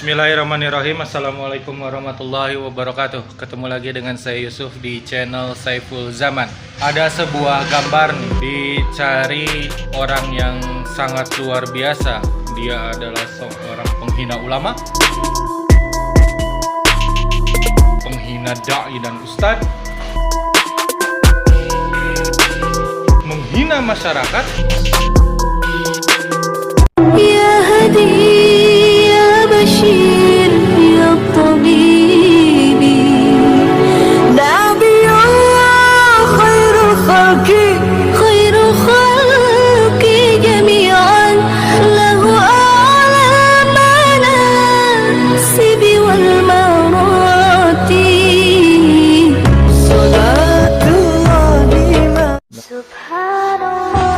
Bismillahirrahmanirrahim. Assalamualaikum warahmatullahi wabarakatuh. Ketemu lagi dengan saya Yusuf di channel Saiful Zaman. Ada sebuah gambar nih, dicari orang yang sangat luar biasa. Dia adalah seorang penghina ulama, penghina da'i dan ustadz, menghina masyarakat. Ya Hadi بشير يا طبيبي نبي الله خير خلق جميعا له أعلى المناسب والمراتب صلاة الله سبحان الله.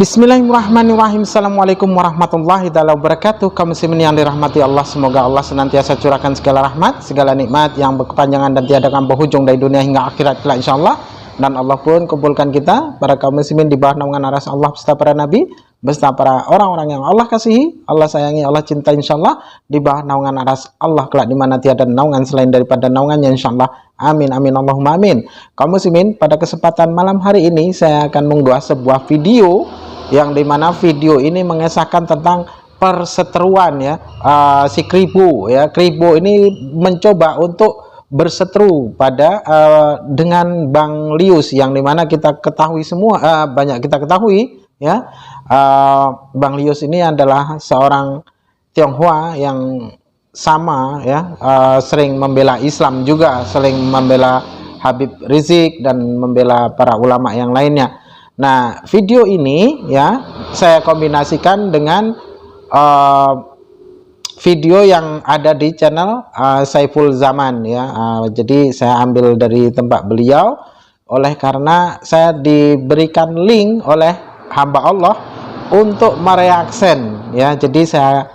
Bismillahirrahmanirrahim. Assalamualaikum warahmatullahi wabarakatuh. Kaum muslimin yang dirahmati Allah, semoga Allah senantiasa curahkan segala rahmat, segala nikmat yang berkepanjangan dan tiada akan berhujung dari dunia hingga akhirat kelak insyaallah. Dan Allah pun kumpulkan kita para kaum muslimin di bawah naungan aras Allah beserta para nabi, beserta para orang-orang yang Allah kasihi, Allah sayangi, Allah cinta insyaallah, di bawah naungan aras Allah kelak di mana tiada naungan selain daripada naungannya insyaallah. Amin amin Allahumma amin. Kaum muslimin, pada kesempatan malam hari ini saya akan mengunggah sebuah video yang dimana video ini mengesahkan tentang perseteruan ya, si Kribo ya. Kribo ini mencoba untuk berseteru pada dengan Bang Lius, yang dimana kita ketahui semua, banyak kita ketahui ya, Bang Lius ini adalah seorang Tionghoa yang sama ya, sering membela Islam juga, sering membela Habib Rizik dan membela para ulama yang lainnya. Nah, video ini ya saya kombinasikan dengan video yang ada di channel Saiful Zaman ya. Jadi saya ambil dari tempat beliau, oleh karena saya diberikan link oleh hamba Allah untuk mereaksen ya. Jadi saya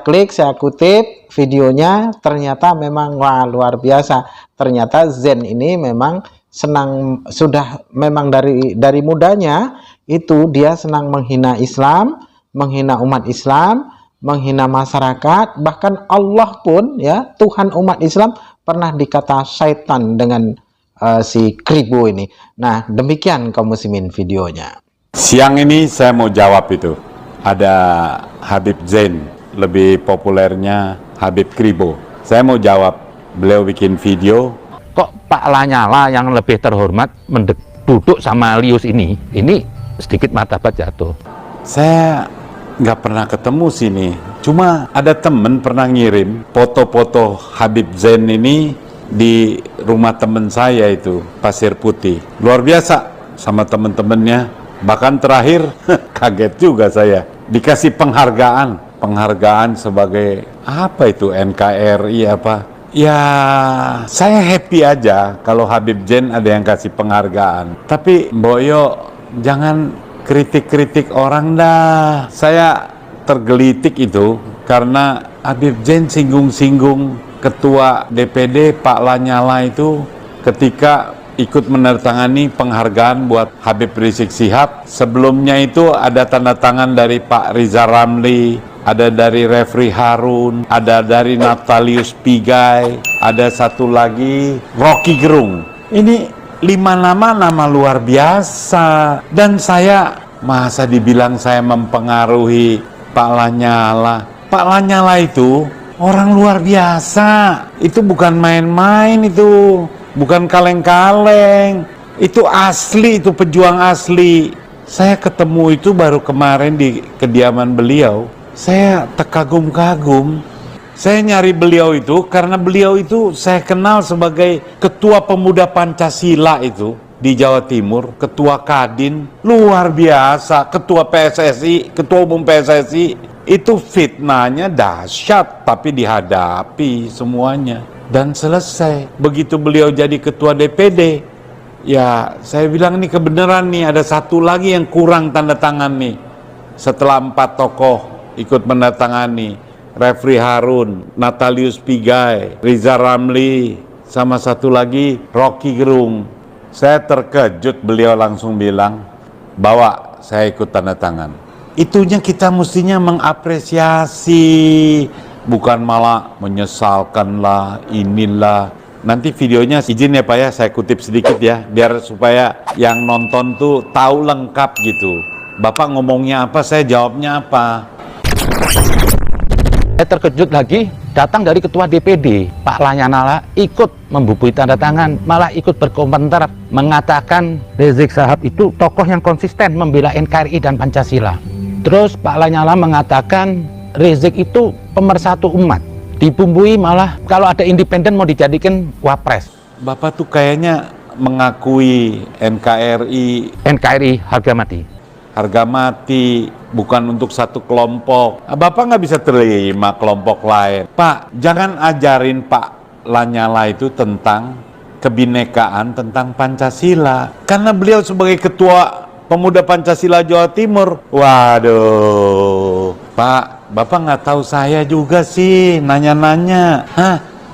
klik, saya kutip videonya, ternyata memang wah luar biasa. Ternyata Zen ini memang senang, sudah memang dari mudanya itu dia senang menghina Islam, menghina umat Islam, menghina masyarakat, bahkan Allah pun ya, Tuhan umat Islam pernah dikata syaitan dengan si Kribo ini. Nah, demikian kaum muslimin videonya. Siang ini saya mau jawab itu. Ada Habib Zain, lebih populernya Habib Kribo. Saya mau jawab, beliau bikin video. Kok Pak Lanyala yang lebih terhormat duduk sama Lius ini sedikit martabat jatuh. Saya nggak pernah ketemu sini, cuma ada temen pernah ngirim foto-foto Habib Zain ini di rumah temen saya itu, Pasir Putih. Luar biasa sama temen-temennya, bahkan terakhir kaget juga saya, dikasih penghargaan sebagai apa itu, NKRI apa. Ya, saya happy aja kalau Habib Zain ada yang kasih penghargaan. Tapi Boyo, jangan kritik-kritik orang dah. Saya tergelitik itu karena Habib Zain singgung-singgung Ketua DPD Pak Lanyala itu ketika ikut menandatangani penghargaan buat Habib Rizik Syihab. Sebelumnya itu ada tanda tangan dari Pak Riza Ramli, ada dari Refri Harun, ada dari Natalius Pigai, ada satu lagi Rocky Gerung. Ini 5 nama luar biasa. Dan saya masa dibilang saya mempengaruhi Pak Lanyala. Pak Lanyala itu orang luar biasa. Itu bukan main-main, itu bukan kaleng-kaleng. Itu asli, itu pejuang asli. Saya ketemu itu baru kemarin di kediaman beliau. Saya terkagum-kagum. Saya nyari beliau itu karena beliau itu saya kenal sebagai Ketua Pemuda Pancasila itu di Jawa Timur, Ketua Kadin, luar biasa, Ketua PSSI, Ketua Umum PSSI. Itu fitnahnya dahsyat, tapi dihadapi semuanya dan selesai. Begitu beliau jadi Ketua DPD, ya saya bilang ini kebenaran nih, ada satu lagi yang kurang tanda tangan nih. Setelah 4 tokoh ikut menandatangani, Refri Harun, Natalius Pigai, Riza Ramli, sama satu lagi Rocky Gerung. Saya terkejut, beliau langsung bilang, bawa saya ikut tanda tangan. Itunya kita mestinya mengapresiasi, bukan malah menyesalkan lah, inilah. Nanti videonya izin ya Pak ya, saya kutip sedikit ya, biar supaya yang nonton tuh tahu lengkap gitu. Bapak ngomongnya apa, saya jawabnya apa. Saya terkejut lagi, datang dari Ketua DPD, Pak Lanyala, ikut membubui tanda tangan, malah ikut berkomentar, mengatakan Rizik Syihab itu tokoh yang konsisten membela NKRI dan Pancasila. Terus Pak Lanyala mengatakan Rizik itu pemersatu umat, dibumbui malah kalau ada independen mau dijadikan wapres. Bapak tuh kayaknya mengakui NKRI harga mati. Harga mati bukan untuk satu kelompok. Bapak nggak bisa terima kelompok lain. Pak, jangan ajarin Pak Lanyala itu tentang kebinekaan, tentang Pancasila. Karena beliau sebagai ketua Pemuda Pancasila Jawa Timur, waduh, Pak, Bapak nggak tahu saya juga sih, nanya-nanya.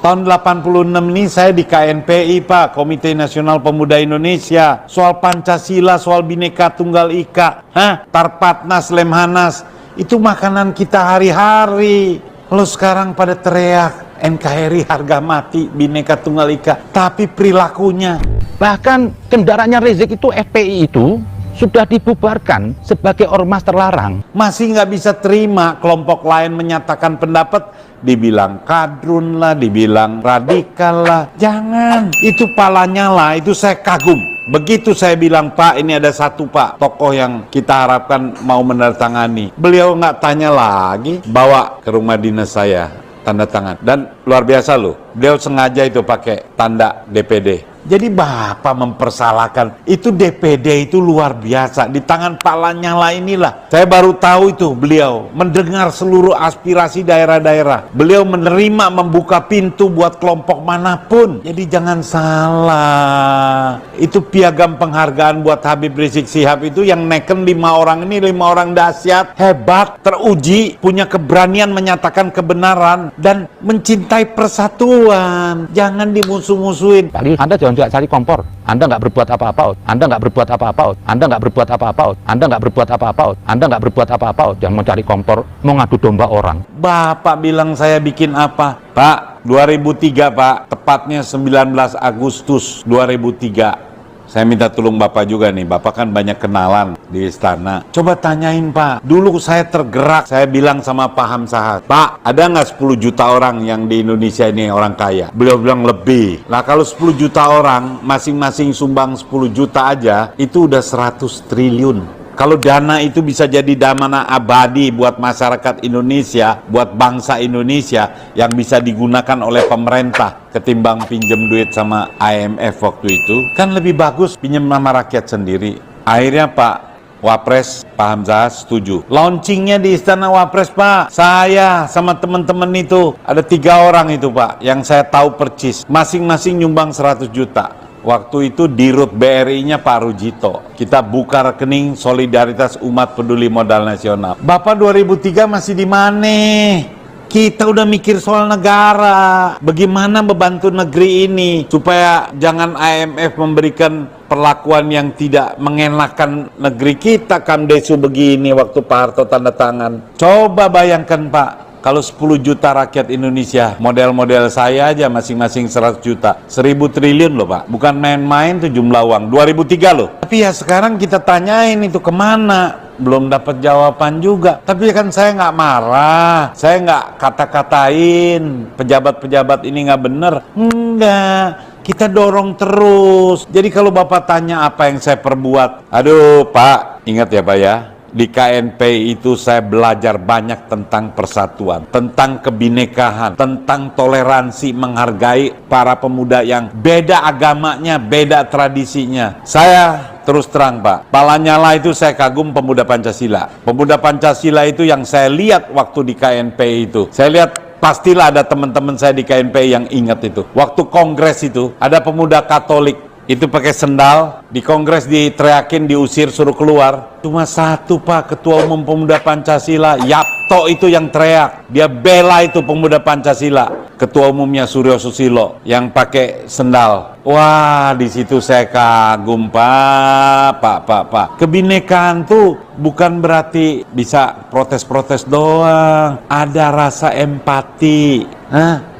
Tahun 86 ini saya di KNPI Pak, Komite Nasional Pemuda Indonesia. Soal Pancasila, soal Bhinneka Tunggal Ika, Tarpatnas, Lemhanas, itu makanan kita hari-hari. Lalu sekarang pada teriak NKRI harga mati, Bhinneka Tunggal Ika, tapi perilakunya. Bahkan kendaraannya Rizik itu FPI itu sudah dibubarkan sebagai ormas terlarang. Masih nggak bisa terima kelompok lain menyatakan pendapat, dibilang kadrun lah, dibilang radikal lah. Jangan, itu Pak Lanyala, itu saya kagum. Begitu saya bilang, Pak, ini ada satu Pak tokoh yang kita harapkan mau menandatangani, beliau nggak tanya lagi, bawa ke rumah dinas saya, tanda tangan. Dan luar biasa loh, beliau sengaja itu pakai tanda DPD. Jadi Bapak mempersalahkan, itu DPD itu luar biasa. Di tangan Pak Lanyala inilah, saya baru tahu itu beliau mendengar seluruh aspirasi daerah-daerah. Beliau menerima, membuka pintu buat kelompok manapun. Jadi jangan salah. Itu piagam penghargaan buat Habib Rizik Syihab itu yang neken 5 orang ini, 5 orang dahsyat, hebat, teruji, punya keberanian menyatakan kebenaran dan mencintai persatuan. Jangan dimusuh-musuhin. Anda jangan juga cari kompor. Anda nggak berbuat apa-apa. Anda nggak berbuat apa-apa. Anda nggak berbuat apa-apa. Anda nggak berbuat apa-apa. Anda nggak berbuat apa-apa. Jangan mau cari kompor, mau ngadu domba orang. Bapak bilang saya bikin apa? Pak, 2003 Pak, tepatnya 19 Agustus 2003. Saya minta tolong Bapak juga nih, Bapak kan banyak kenalan di istana. Coba tanyain Pak, dulu saya tergerak, saya bilang sama Pak Hamzah, Pak, ada nggak 10 juta orang yang di Indonesia ini orang kaya? Beliau bilang lebih. Lah kalau 10 juta orang, masing-masing sumbang 10 juta aja, itu udah 100 triliun. Kalau dana itu bisa jadi dana abadi buat masyarakat Indonesia, buat bangsa Indonesia yang bisa digunakan oleh pemerintah ketimbang pinjem duit sama IMF waktu itu, kan lebih bagus pinjem sama rakyat sendiri. Akhirnya Pak Wapres, Pak Hamzah setuju. Launchingnya di Istana Wapres Pak, saya sama teman-teman itu, ada 3 orang itu Pak, yang saya tahu percis, masing-masing nyumbang 100 juta. Waktu itu Dirut BRI-nya Pak Rujito. Kita buka rekening Solidaritas Umat Peduli Modal Nasional. Bapak 2003 masih di mana? Kita udah mikir soal negara. Bagaimana membantu negeri ini supaya jangan IMF memberikan perlakuan yang tidak mengenakan negeri kita. Kamdesu begini waktu Pak Harto tanda tangan. Coba bayangkan Pak, kalau 10 juta rakyat Indonesia, model-model saya aja masing-masing 100 juta. 1000 triliun loh Pak. Bukan main-main tuh jumlah uang. 2003 loh. Tapi ya sekarang kita tanyain itu kemana? Belum dapat jawaban juga. Tapi kan saya nggak marah. Saya nggak kata-katain pejabat-pejabat ini nggak bener. Enggak. Kita dorong terus. Jadi kalau Bapak tanya apa yang saya perbuat. Aduh Pak, ingat ya Pak ya. Di KNP itu saya belajar banyak tentang persatuan, tentang kebinekaan, tentang toleransi, menghargai para pemuda yang beda agamanya, beda tradisinya. Saya terus terang Pak, Pak Lanyala itu saya kagum pemuda Pancasila. Pemuda Pancasila itu yang saya lihat waktu di KNP itu. Saya lihat pastilah ada teman-teman saya di KNP yang ingat itu. Waktu kongres itu ada pemuda Katolik. Itu pakai sendal, di kongres diteriakin, diusir, suruh keluar. Cuma satu Pak, Ketua Umum Pemuda Pancasila, Yapto itu yang teriak. Dia bela itu pemuda Pancasila. ketua umumnya Suryo Susilo yang pakai sendal. Wah, di situ saya kagum, Pak. Kebinekaan tuh bukan berarti bisa protes-protes doang. Ada rasa empati.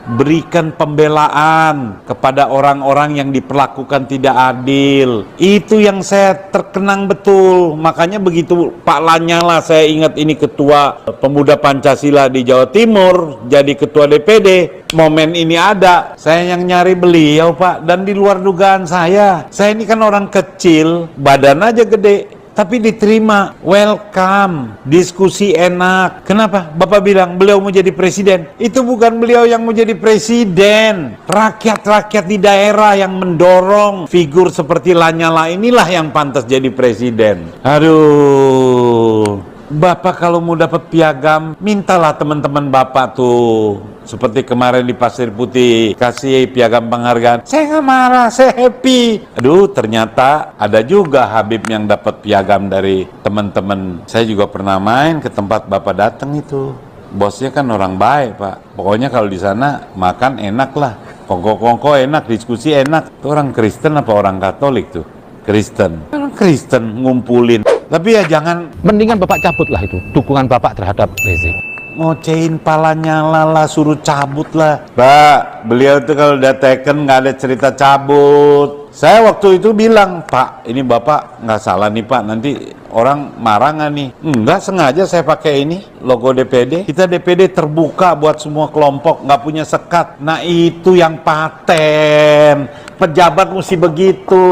Berikan pembelaan kepada orang-orang yang diperlakukan tidak adil. Itu yang saya terkenang betul. Makanya begitu Pak Lanyala, saya ingat ini ketua pemuda Pancasila di Jawa Timur, jadi ketua DPD. Momen ini ada, saya yang nyari beliau, Pak. Dan di luar dugaan saya ini kan orang kecil, badan aja gede, tapi diterima, welcome, diskusi enak. Kenapa? Bapak bilang beliau mau jadi presiden. Itu bukan beliau yang mau jadi presiden. Rakyat-rakyat di daerah yang mendorong figur seperti Lanyala inilah yang pantas jadi presiden. Aduh, Bapak kalau mau dapat piagam, mintalah teman-teman Bapak tuh. Seperti kemarin di Pasir Putih, kasih piagam penghargaan. Saya nggak marah, saya happy. Aduh, ternyata ada juga Habib yang dapat piagam dari teman-teman. Saya juga pernah main ke tempat Bapak datang itu. Bosnya kan orang baik, Pak. Pokoknya kalau di sana makan enak lah. Kongko-kongko enak, diskusi enak. Itu orang Kristen apa orang Katolik tuh? Kristen. Orang Kristen ngumpulin. Tapi ya jangan... Mendingan Bapak cabut lah itu, dukungan Bapak terhadap Rizik. Ngocein Pak Lanyala lah, suruh cabut lah. Pak, beliau tuh kalau udah taken nggak ada cerita cabut. Saya waktu itu bilang, Pak, ini Bapak nggak salah nih Pak, nanti orang marah nggak nih? Enggak, sengaja saya pakai ini, logo DPD. Kita DPD terbuka buat semua kelompok, nggak punya sekat. Nah itu yang paten. Pejabat mesti begitu,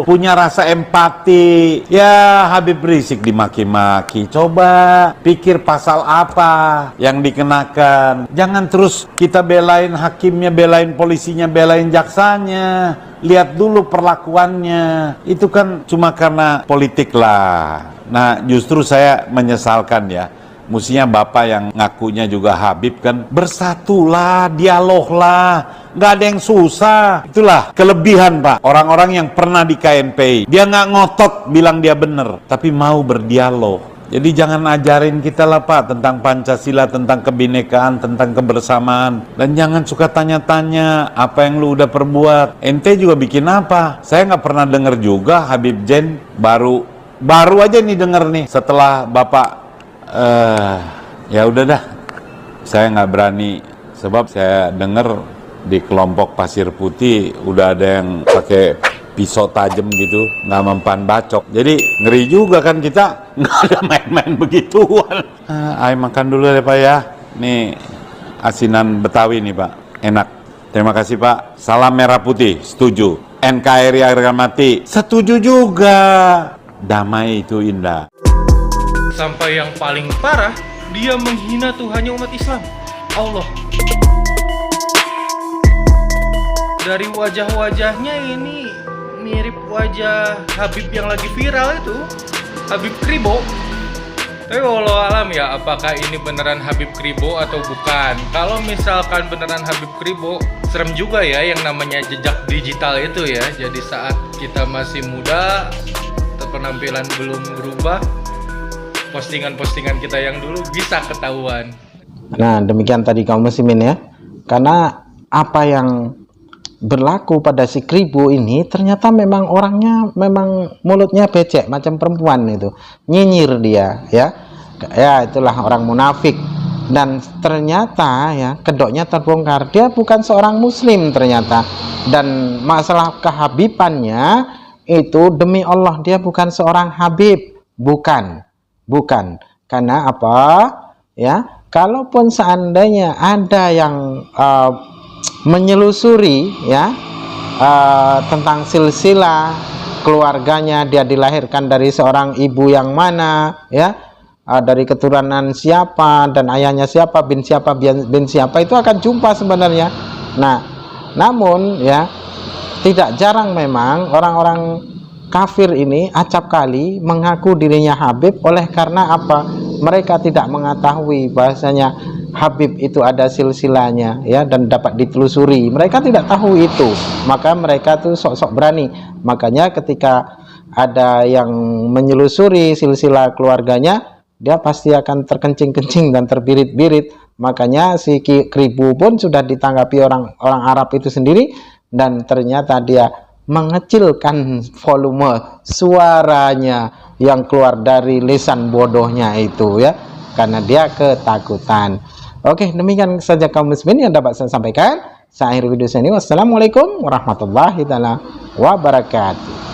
punya rasa empati. Ya Habib Rizik dimaki-maki, coba pikir pasal apa yang dikenakan. Jangan terus kita belain hakimnya, belain polisinya, belain jaksanya. Lihat dulu perlakuannya. Itu kan cuma karena politik lah. Nah justru saya menyesalkan ya, mestinya Bapak yang ngakunya juga Habib kan, bersatulah, dialoglah, nggak ada yang susah. Itulah kelebihan Pak, orang-orang yang pernah di KNPI. Dia nggak ngotot bilang dia bener, tapi mau berdialog. Jadi jangan ajarin kita lah Pak tentang Pancasila, tentang kebinekaan, tentang kebersamaan. Dan jangan suka tanya-tanya apa yang lu udah perbuat. Ente juga bikin apa? Saya nggak pernah denger juga Habib Jen, baru aja nih denger nih setelah Bapak ya udah dah, saya nggak berani sebab saya dengar di kelompok Pasir Putih udah ada yang pakai pisau tajam gitu, nggak mempan bacok. Jadi ngeri juga kan, kita nggak ada main-main begituan. Ayo makan dulu deh Pak ya. Nih asinan Betawi nih Pak, enak. Terima kasih Pak. Salam merah putih, setuju. NKRI harga mati, setuju juga. Damai itu indah. Sampai yang paling parah, dia menghina Tuhannya umat Islam, Allah. Dari wajah-wajahnya ini mirip wajah Habib yang lagi viral itu, Habib Kribo. Tapi walau alam ya, apakah ini beneran Habib Kribo atau bukan? Kalau misalkan beneran Habib Kribo, serem juga ya yang namanya jejak digital itu ya. Jadi saat kita masih muda, penampilan belum berubah, postingan-postingan kita yang dulu bisa ketahuan. Nah demikian tadi kaum muslimin ya. Karena apa yang berlaku pada si Kribo ini ternyata memang orangnya memang mulutnya becek macam perempuan itu, nyinyir dia ya. Ya itulah orang munafik. Dan ternyata ya kedoknya terbongkar, dia bukan seorang muslim ternyata. Dan masalah kehabibannya itu demi Allah dia bukan seorang Habib, bukan. Karena apa ya, kalaupun seandainya ada yang menyelusuri ya tentang silsilah keluarganya, dia dilahirkan dari seorang ibu yang mana ya, dari keturunan siapa dan ayahnya siapa, bin siapa, itu akan jumpa sebenarnya. Nah namun ya tidak jarang memang orang-orang kafir ini acap kali mengaku dirinya Habib. Oleh karena apa? Mereka tidak mengetahui bahasanya Habib itu ada silsilahnya ya, dan dapat ditelusuri. Mereka tidak tahu itu, maka mereka tuh sok-sok berani. Makanya ketika ada yang menyelusuri silsilah keluarganya, dia pasti akan terkencing-kencing dan terbirit-birit. Makanya si Kribu pun sudah ditanggapi orang Arab itu sendiri, dan ternyata dia mengecilkan volume suaranya yang keluar dari lisan bodohnya itu ya, karena dia ketakutan. Oke, demikian saja kaum muslimin yang dapat saya sampaikan. Saya akhiri video ini. Wassalamualaikum warahmatullahi wabarakatuh.